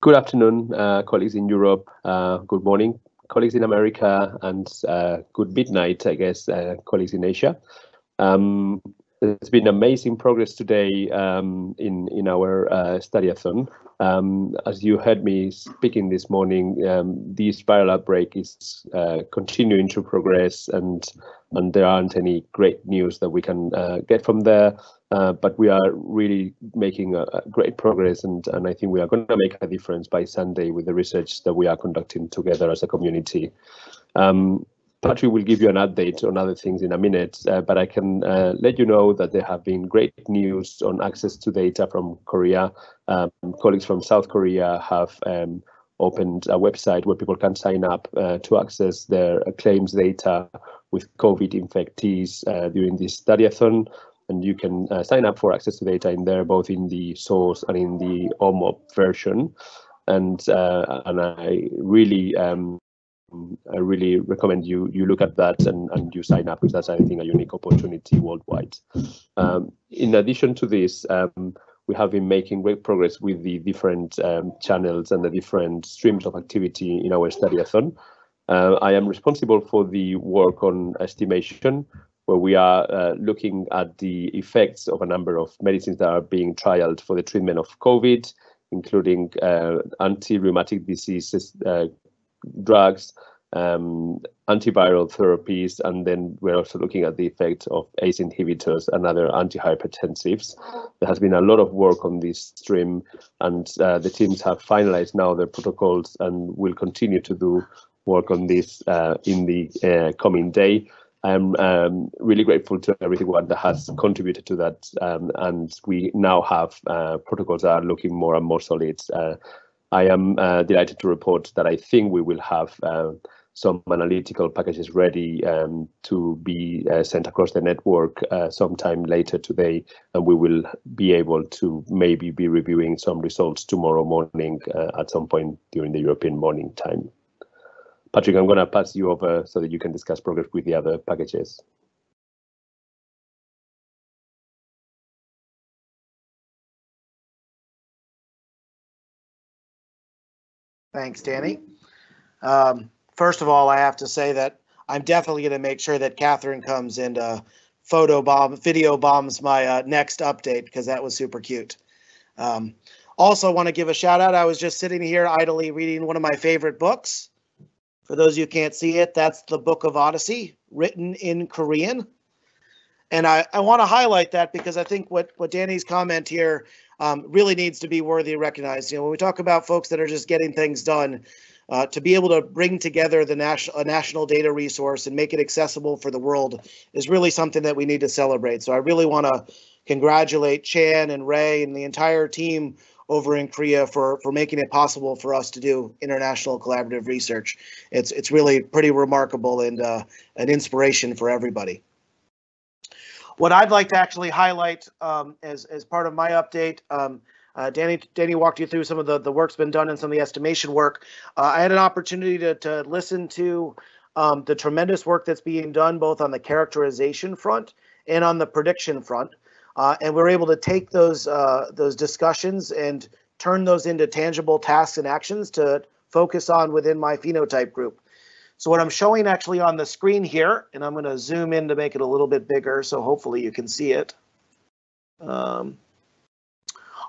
Good afternoon, colleagues in Europe. Good morning, colleagues in America, and good midnight, I guess, colleagues in Asia. There's been amazing progress today in our Study-A-Thon. As you heard me speaking this morning, this viral outbreak is continuing to progress, and there aren't any great news that we can get from there. But we are really making a great progress, and I think we are going to make a difference by Sunday with the research that we are conducting together as a community. Patrick will give you an update on other things in a minute, but I can let you know that there have been great news on access to data from Korea. Colleagues from South Korea have opened a website where people can sign up to access their claims data with COVID infectees during this Study-A-Thon. And you can sign up for access to data in there, both in the source and in the OMOP version. And I really recommend you look at that and you sign up, because that's, I think, a unique opportunity worldwide. In addition to this, we have been making great progress with the different channels and the different streams of activity in our Study-A-Thon. I am responsible for the work on estimation, where we are looking at the effects of a number of medicines that are being trialed for the treatment of COVID, including anti-rheumatic diseases drugs, antiviral therapies, and then we're also looking at the effect of ACE inhibitors and other antihypertensives. There has been a lot of work on this stream, and the teams have finalized now their protocols and will continue to do work on this in the coming day. I'm really grateful to everyone that has contributed to that, and we now have protocols that are looking more and more solid. I am delighted to report that I think we will have some analytical packages ready to be sent across the network sometime later today, and we will be able to maybe be reviewing some results tomorrow morning at some point during the European morning time. Patrick, I'm going to pass you over so that you can discuss progress with the other packages. Thanks, Dani. First of all, I have to say that I'm definitely going to make sure that Catherine comes and video bombs my next update, because that was super cute. Also want to give a shout out. I was just sitting here idly reading one of my favorite books. For those of you who can't see it, that's the Book of Odyssey, written in Korean. And I want to highlight that because I think what Dani's comment here really needs to be worthy of recognized. You know, when we talk about folks that are just getting things done, to be able to bring together a national data resource and make it accessible for the world is really something that we need to celebrate. So I really want to congratulate Chan and Ray and the entire team over in Korea for making it possible for us to do international collaborative research. It's really pretty remarkable and an inspiration for everybody. What I'd like to actually highlight as part of my update, Dani walked you through some of the work's been done and some of the estimation work. I had an opportunity to listen to the tremendous work that's being done both on the characterization front and on the prediction front. And we're able to take those discussions and turn those into tangible tasks and actions to focus on within my phenotype group. So what I'm showing actually on the screen here, and I'm going to zoom in to make it a little bit bigger, so hopefully you can see it,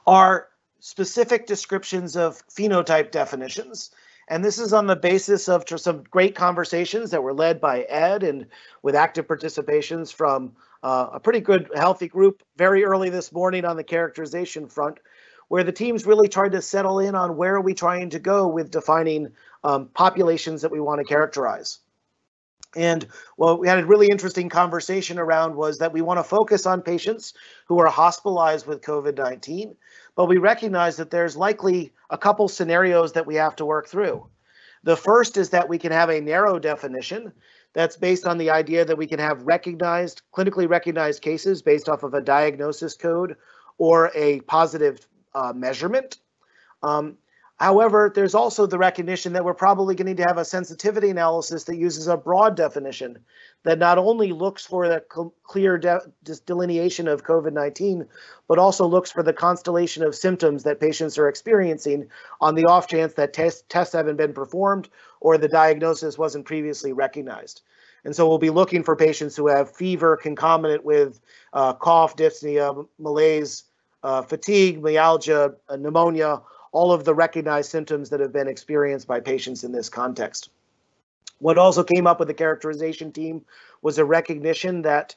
are specific descriptions of phenotype definitions. And this is on the basis of some great conversations that were led by Ed and with active participations from a pretty good, healthy group very early this morning on the characterization front, where the teams really tried to settle in on where are we trying to go with defining populations that we want to characterize. And what we had a really interesting conversation around was that we want to focus on patients who are hospitalized with COVID-19, but we recognize that there's likely a couple scenarios that we have to work through. The first is that we can have a narrow definition that's based on the idea that we can have clinically recognized cases based off of a diagnosis code or a positive measurement. However, there's also the recognition that we're probably going to need to have a sensitivity analysis that uses a broad definition that not only looks for the clear delineation of COVID-19, but also looks for the constellation of symptoms that patients are experiencing on the off chance that tests haven't been performed or the diagnosis wasn't previously recognized. And so we'll be looking for patients who have fever concomitant with cough, dyspnea, malaise, fatigue, myalgia, pneumonia, all of the recognized symptoms that have been experienced by patients in this context. What also came up with the characterization team was a recognition that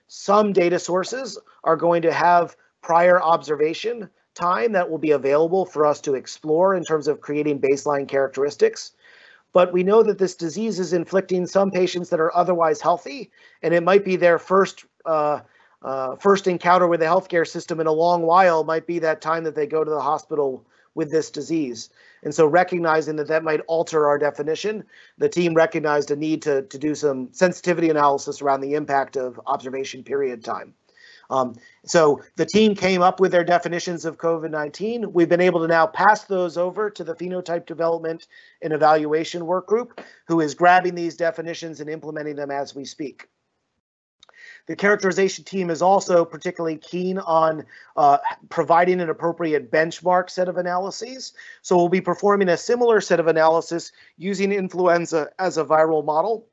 some data sources are going to have prior observation time that will be available for us to explore in terms of creating baseline characteristics. But we know that this disease is inflicting some patients that are otherwise healthy, and it might be their first encounter with the healthcare system in a long while, might be that time that they go to the hospital with this disease. And so recognizing that that might alter our definition, the team recognized a need to do some sensitivity analysis around the impact of observation period time. So the team came up with their definitions of COVID-19. We've been able to now pass those over to the phenotype development and evaluation work group, who is grabbing these definitions and implementing them as we speak. The characterization team is also particularly keen on providing an appropriate benchmark set of analyses. So we'll be performing a similar set of analysis using influenza as a viral model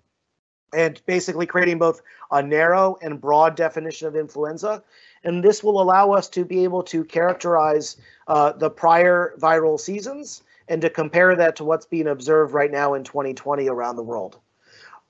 and basically creating both a narrow and broad definition of influenza. And this will allow us to be able to characterize the prior viral seasons and to compare that to what's being observed right now in 2020 around the world.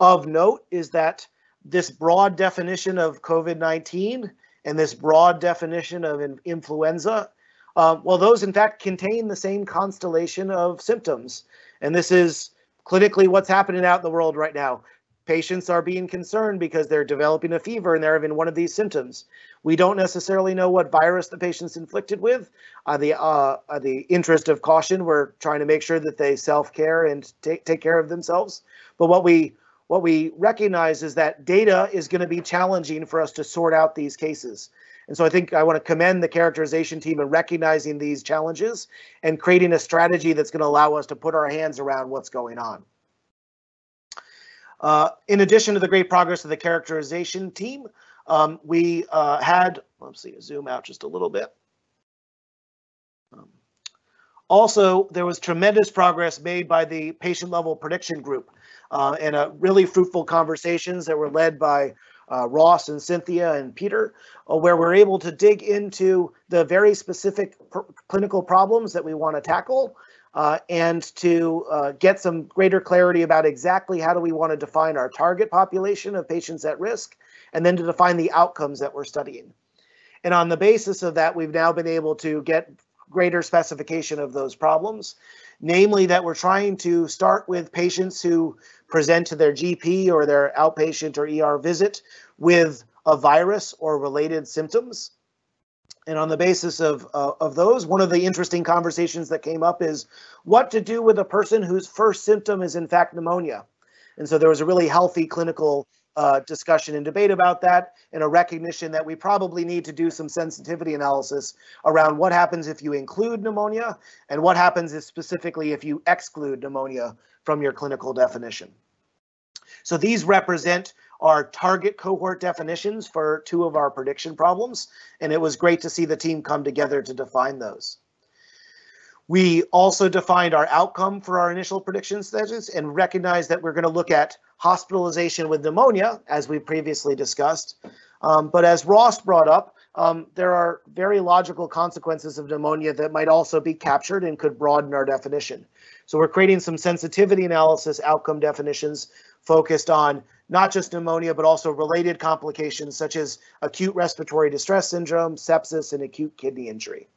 Of note is that this broad definition of COVID-19 and this broad definition of influenza, well, those in fact contain the same constellation of symptoms. And this is clinically what's happening out in the world right now. Patients are being concerned because they're developing a fever and they're having one of these symptoms. We don't necessarily know what virus the patient's inflicted with. The interest of caution, we're trying to make sure that they self-care and take care of themselves. But what we recognize is that data is going to be challenging for us to sort out these cases. And so I think I want to commend the characterization team in recognizing these challenges and creating a strategy that's going to allow us to put our hands around what's going on. In addition to the great progress of the characterization team, we had, let's see, zoom out just a little bit. Also, there was tremendous progress made by the patient level prediction group and really fruitful conversations that were led by Ross and Cynthia and Peter, where we're able to dig into the very specific clinical problems that we want to tackle and to get some greater clarity about exactly how do we want to define our target population of patients at risk, and then to define the outcomes that we're studying. And on the basis of that, we've now been able to get greater specification of those problems, namely that we're trying to start with patients who present to their GP or their outpatient or ER visit with a virus or related symptoms. And on the basis of those, one of the interesting conversations that came up is what to do with a person whose first symptom is in fact pneumonia. And so there was a really healthy clinical discussion and debate about that, and a recognition that we probably need to do some sensitivity analysis around what happens if you include pneumonia and what happens if specifically if you exclude pneumonia from your clinical definition. So these represent our target cohort definitions for two of our prediction problems, and it was great to see the team come together to define those. We also defined our outcome for our initial prediction studies and recognized that we're going to look at hospitalization with pneumonia, as we previously discussed. But as Ross brought up, there are very logical consequences of pneumonia that might also be captured and could broaden our definition. So we're creating some sensitivity analysis outcome definitions focused on not just pneumonia, but also related complications such as acute respiratory distress syndrome, sepsis, and acute kidney injury.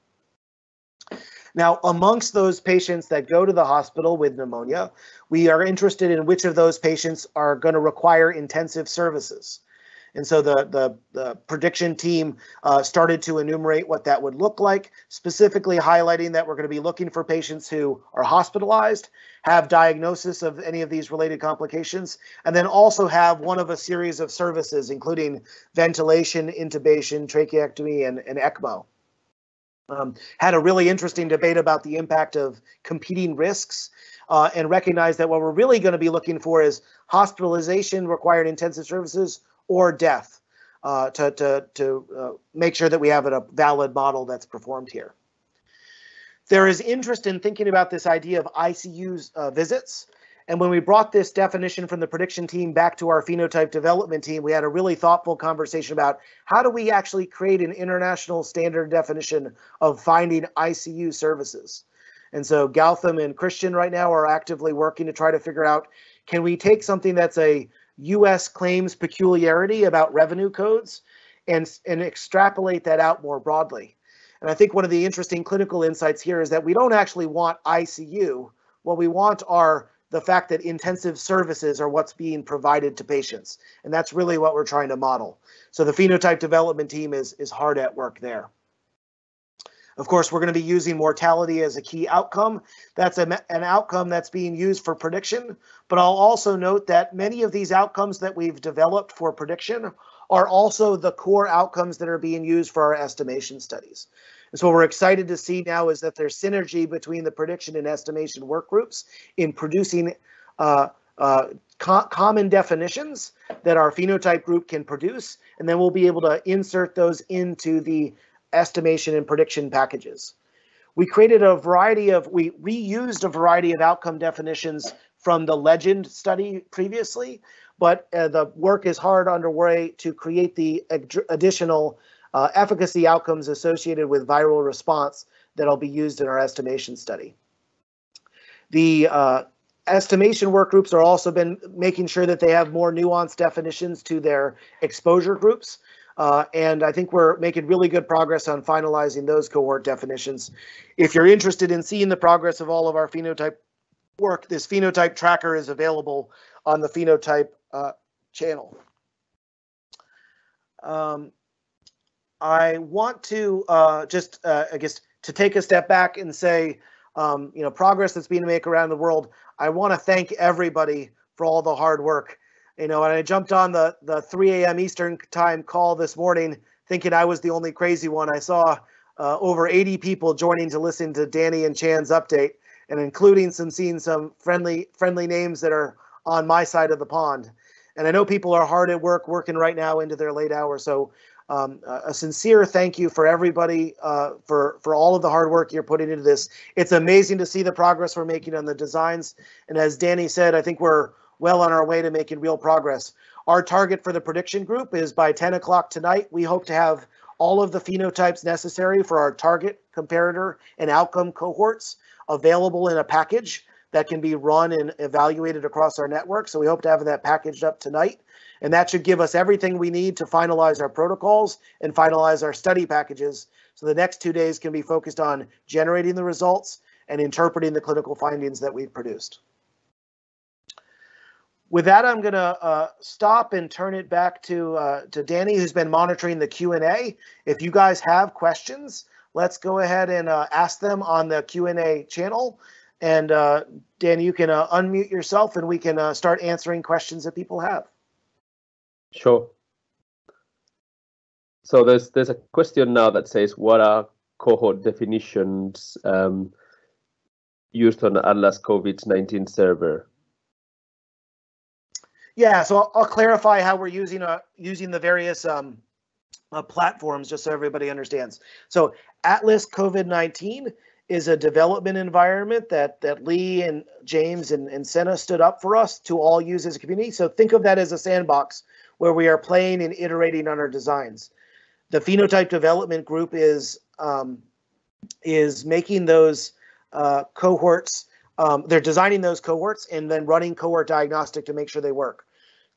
Now, amongst those patients that go to the hospital with pneumonia, we are interested in which of those patients are going to require intensive services. And so the prediction team started to enumerate what that would look like, specifically highlighting that we're going to be looking for patients who are hospitalized, have diagnosis of any of these related complications, and then also have one of a series of services, including ventilation, intubation, tracheectomy, and ECMO. Had a really interesting debate about the impact of competing risks, and recognized that what we're really going to be looking for is hospitalization required intensive services or death, to make sure that we have a valid model that's performed here. There is interest in thinking about this idea of ICU visits. And when we brought this definition from the prediction team back to our phenotype development team, we had a really thoughtful conversation about how do we actually create an international standard definition of finding ICU services. And so Gautam and Christian right now are actively working to try to figure out, can we take something that's a US claims peculiarity about revenue codes and extrapolate that out more broadly? And I think one of the interesting clinical insights here is that we don't actually want ICU. What we want are the fact that intensive services are what's being provided to patients. And that's really what we're trying to model. So the phenotype development team is hard at work there. Of course, we're going to be using mortality as a key outcome. That's an outcome that's being used for prediction. But I'll also note that many of these outcomes that we've developed for prediction are also the core outcomes that are being used for our estimation studies. And so what we're excited to see now is that there's synergy between the prediction and estimation work groups in producing common definitions that our phenotype group can produce, and then we'll be able to insert those into the estimation and prediction packages. We reused a variety of outcome definitions from the LEGEND study previously, but the work is hard underway to create the additional efficacy outcomes associated with viral response that'll be used in our estimation study. The estimation work groups are also been making sure that they have more nuanced definitions to their exposure groups. And I think we're making really good progress on finalizing those cohort definitions. If you're interested in seeing the progress of all of our phenotype work, this phenotype tracker is available on the phenotype channel. I want to I guess, to take a step back and say, progress that's being made around the world. I want to thank everybody for all the hard work. And I jumped on the 3 a.m. Eastern time call this morning thinking I was the only crazy one. I saw over 80 people joining to listen to Dani and Chan's update, and including seeing some friendly names that are on my side of the pond. And I know people are hard at work, working right now into their late hours. So a sincere thank you for everybody for all of the hard work you're putting into this. It's amazing to see the progress we're making on the designs. And as Dani said, I think we're well on our way to making real progress. Our target for the prediction group is by 10 o'clock tonight. We hope to have all of the phenotypes necessary for our target, comparator, and outcome cohorts available in a package that can be run and evaluated across our network. So we hope to have that packaged up tonight. And that should give us everything we need to finalize our protocols and finalize our study packages. So the next 2 days can be focused on generating the results and interpreting the clinical findings that we've produced. With that, I'm going to stop and turn it back to Dani, who's been monitoring the Q&A. If you guys have questions, let's go ahead and ask them on the Q&A channel. And Dani, you can unmute yourself and we can start answering questions that people have. Sure. So there's a question now that says, what are cohort definitions used on the Atlas COVID-19 server? Yeah, so I'll clarify how we're using the various platforms just so everybody understands. So Atlas COVID-19 is a development environment that Lee and James and Senna stood up for us to all use as a community. So think of that as a sandbox where we are playing and iterating on our designs. The phenotype development group is making those cohorts. They're designing those cohorts and then running cohort diagnostic to make sure they work.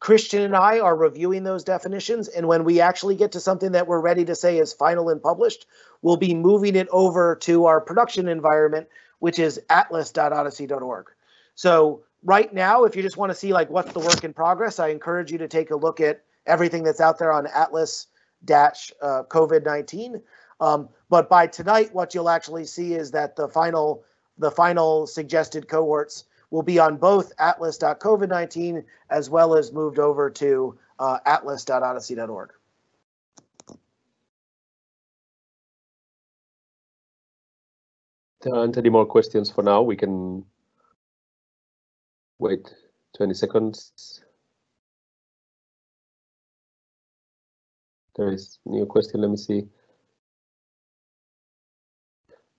Christian and I are reviewing those definitions, and when we actually get to something that we're ready to say is final and published, we'll be moving it over to our production environment, which is atlas.odyssey.org. So right now, if you just want to see like what's the work in progress, I encourage you to take a look at everything that's out there on Atlas-COVID-19. But by tonight, what you'll actually see is that the final suggested cohorts will be on both atlas.covid19 as well as moved over to atlas.odyssey.org. there aren't any more questions for now, we can wait 20 seconds. There is a new question, let me see.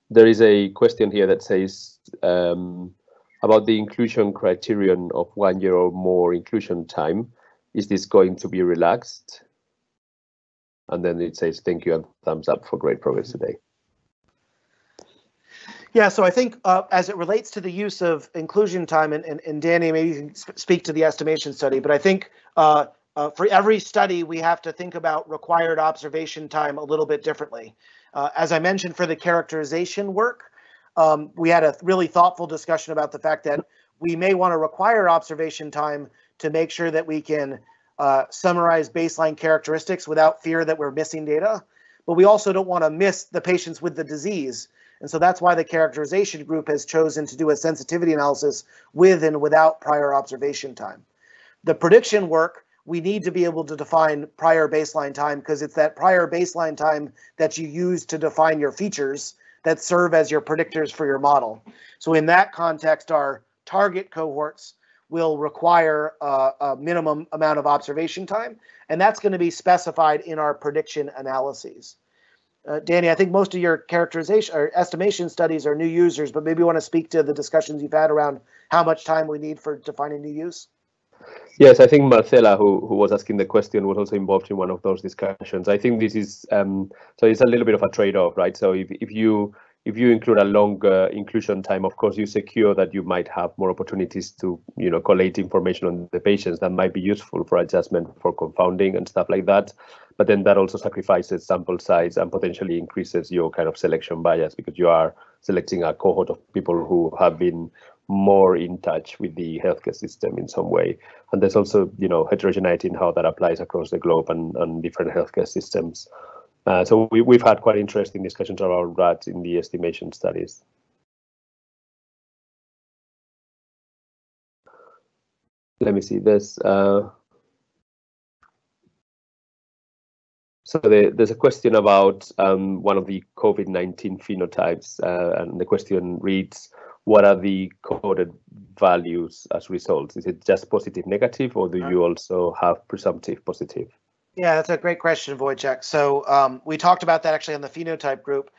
There is a question here that says about the inclusion criterion of 1 year or more inclusion time. Is this going to be relaxed? And then it says, thank you and thumbs up for great progress today. Yeah, so I think as it relates to the use of inclusion time, and Dani, maybe you can speak to the estimation study, but I think for every study, we have to think about required observation time a little bit differently. As I mentioned for the characterization work, we had a really thoughtful discussion about the fact that we may want to require observation time to make sure that we can summarize baseline characteristics without fear that we're missing data. But we also don't want to miss the patients with the disease. And so that's why the characterization group has chosen to do a sensitivity analysis with and without prior observation time. The prediction work, we need to be able to define prior baseline time because it's that prior baseline time that you use to define your features that serve as your predictors for your model. So in that context, our target cohorts will require a minimum amount of observation time, and that's going to be specified in our prediction analyses. Dani, I think most of your characterization or estimation studies are new users, but maybe you want to speak to the discussions you've had around how much time we need for defining new use? Yes, I think Marcela, who was asking the question, was also involved in one of those discussions. I think this is, so it's a little bit of a trade-off, right? So if you include a longer inclusion time, of course, you secure that you might have more opportunities to, collate information on the patients that might be useful for adjustment, for confounding and stuff like that. But then that also sacrifices sample size and potentially increases your kind of selection bias because you are selecting a cohort of people who have been more in touch with the healthcare system in some way. And there's also, heterogeneity in how that applies across the globe and different healthcare systems. So we've had quite interesting discussions around that in the estimation studies. Let me see this. So there's a question about one of the COVID-19 phenotypes, and the question reads, what are the coded values as results? Is it just positive, negative, or do you also have presumptive positive? Yeah, that's a great question, Wojciech. So we talked about that actually on the phenotype group.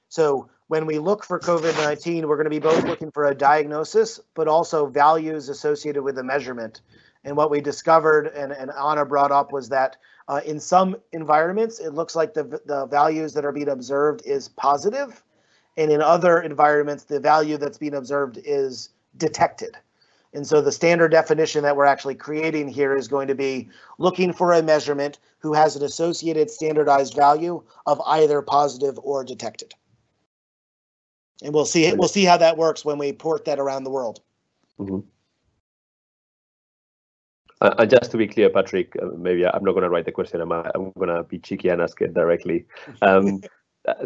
So when we look for COVID-19, we're going to be both looking for a diagnosis, but also values associated with the measurement. And what we discovered, and Anna brought up, was that in some environments, it looks like the values that are being observed is positive. And in other environments, the value that's being observed is detected. And so the standard definition that we're actually creating here is going to be looking for a measurement who has an associated standardized value of either positive or detected. And we'll see how that works when we port that around the world. Mm-hmm. And just to be clear, Patrick, maybe I'm not going to write the question. I'm going to be cheeky and ask it directly.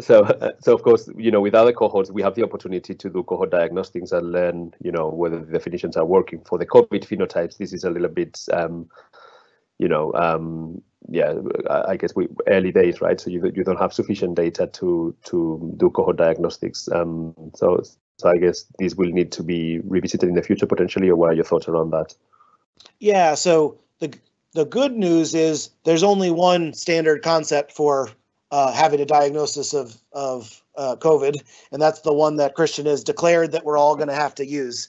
So of course, with other cohorts, we have the opportunity to do cohort diagnostics and learn, whether the definitions are working. For the COVID phenotypes, this is a little bit, I guess early days, right? So you don't have sufficient data to do cohort diagnostics. So I guess this will need to be revisited in the future potentially, or what are your thoughts around that? Yeah, so the good news is there's only one standard concept for having a diagnosis of COVID, and that's the one that Christian has declared that we're all going to have to use.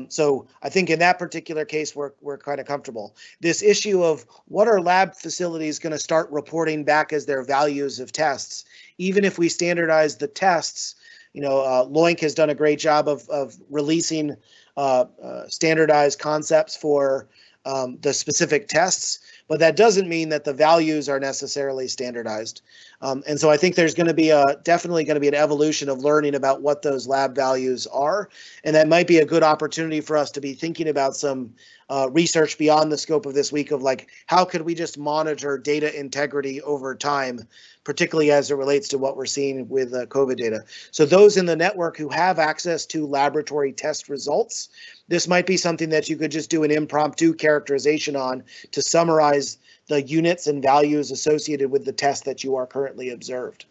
So I think in that particular case, we're kind of comfortable. This issue of what are lab facilities going to start reporting back as their values of tests, even if we standardize the tests, Loink has done a great job of releasing standardized concepts for the specific tests, but that doesn't mean that the values are necessarily standardized. And so I think there's going to be definitely going to be an evolution of learning about what those lab values are. And that might be a good opportunity for us to be thinking about some research beyond the scope of this week of how could we just monitor data integrity over time, particularly as it relates to what we're seeing with COVID data. So those in the network who have access to laboratory test results, this might be something that you could just do an impromptu characterization on to summarize the units and values associated with the test that you are currently observed.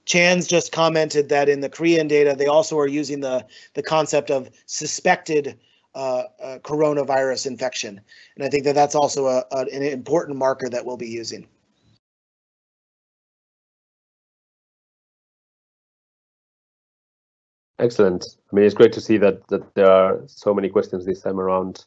Chan's just commented that in the Korean data, they also are using the concept of suspected coronavirus infection. And I think that that's also an important marker that we'll be using. Excellent. I mean, it's great to see that there are so many questions this time around.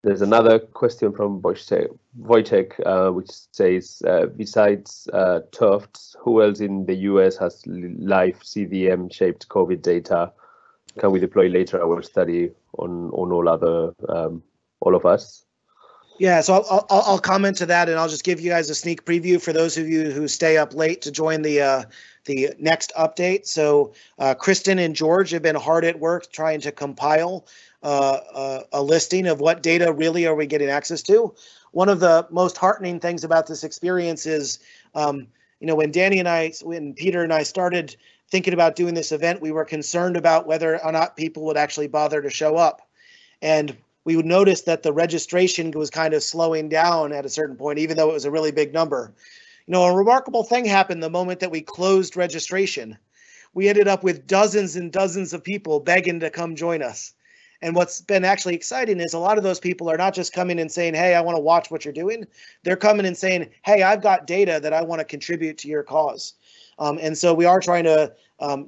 There's another question from Wojtek, which says, besides Tufts, who else in the US has live CDM-shaped COVID data? Can we deploy later our study on all of us? Yeah, so I'll comment to that, and I'll just give you guys a sneak preview for those of you who stay up late to join the next update. So Kristen and George have been hard at work trying to compile a listing of what data really are we getting access to. One of the most heartening things about this experience is, when Dani and when Peter and I started thinking about doing this event, we were concerned about whether or not people would actually bother to show up. And we would notice that the registration was kind of slowing down at a certain point, even though it was a really big number. A remarkable thing happened the moment that we closed registration. We ended up with dozens and dozens of people begging to come join us. And what's been actually exciting is a lot of those people are not just coming and saying, hey, I want to watch what you're doing. They're coming and saying, hey, I've got data that I want to contribute to your cause. And so we are trying to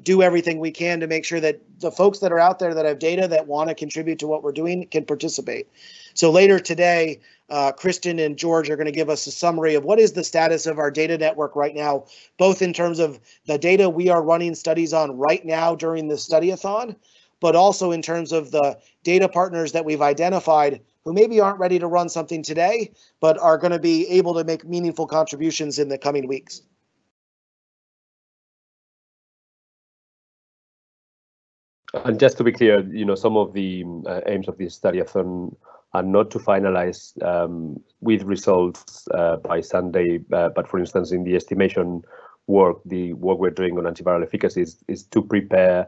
do everything we can to make sure that the folks that are out there that have data that want to contribute to what we're doing can participate. So later today, Kristen and George are going to give us a summary of what is the status of our data network right now, both in terms of the data we are running studies on right now during the Study-A-Thon, but also in terms of the data partners that we've identified who maybe aren't ready to run something today, but are going to be able to make meaningful contributions in the coming weeks. And just to be clear, some of the aims of this Study-A-Thon are not to finalize with results by Sunday, but for instance, in the estimation work, the work we're doing on antiviral efficacy is to prepare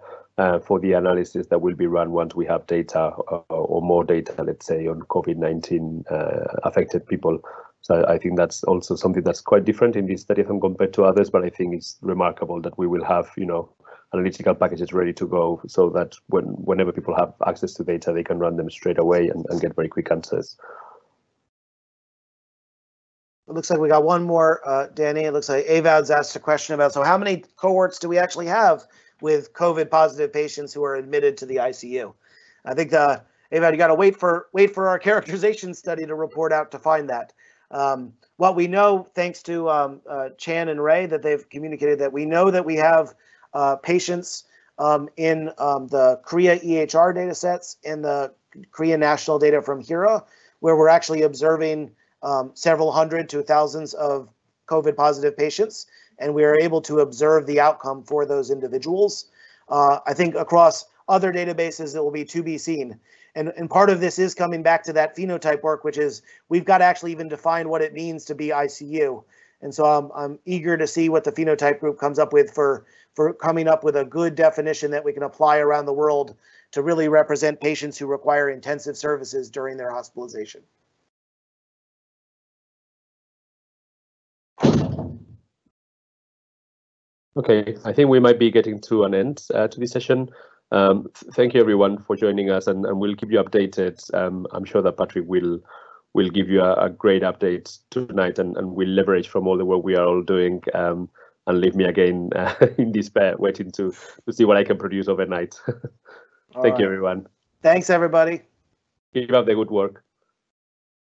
for the analysis that will be run once we have data or more data, let's say, on COVID-19 affected people. So I think that's also something that's quite different in this Study-A-Thon compared to others, but I think it's remarkable that we will have, analytical packages ready to go so that whenever people have access to data, they can run them straight away and get very quick answers. It looks like we got one more, Dani. It looks like Avad's asked a question about, so how many cohorts do we actually have with COVID positive patients who are admitted to the ICU? I think, Avad, you got to wait for our characterization study to report out to find that. What we know, thanks to Chan and Ray, that they've communicated that we know that we have patients in the Korea EHR data sets and the Korean national data from HERA, where we're actually observing several hundred to thousands of COVID positive patients, and we are able to observe the outcome for those individuals. I think across other databases, it will be to be seen. And part of this is coming back to that phenotype work, which is we've got to actually even define what it means to be ICU. And so I'm eager to see what the phenotype group comes up with for coming up with a good definition that we can apply around the world to really represent patients who require intensive services during their hospitalization. Okay, I think we might be getting to an end to this session. Thank you everyone for joining us, and we'll keep you updated. I'm sure that Patrick will give you a great update tonight, and we'll leverage from all the work we are all doing, and leave me again in despair, waiting to see what I can produce overnight. Thank you, everyone. Thanks, everybody. Keep up the good work.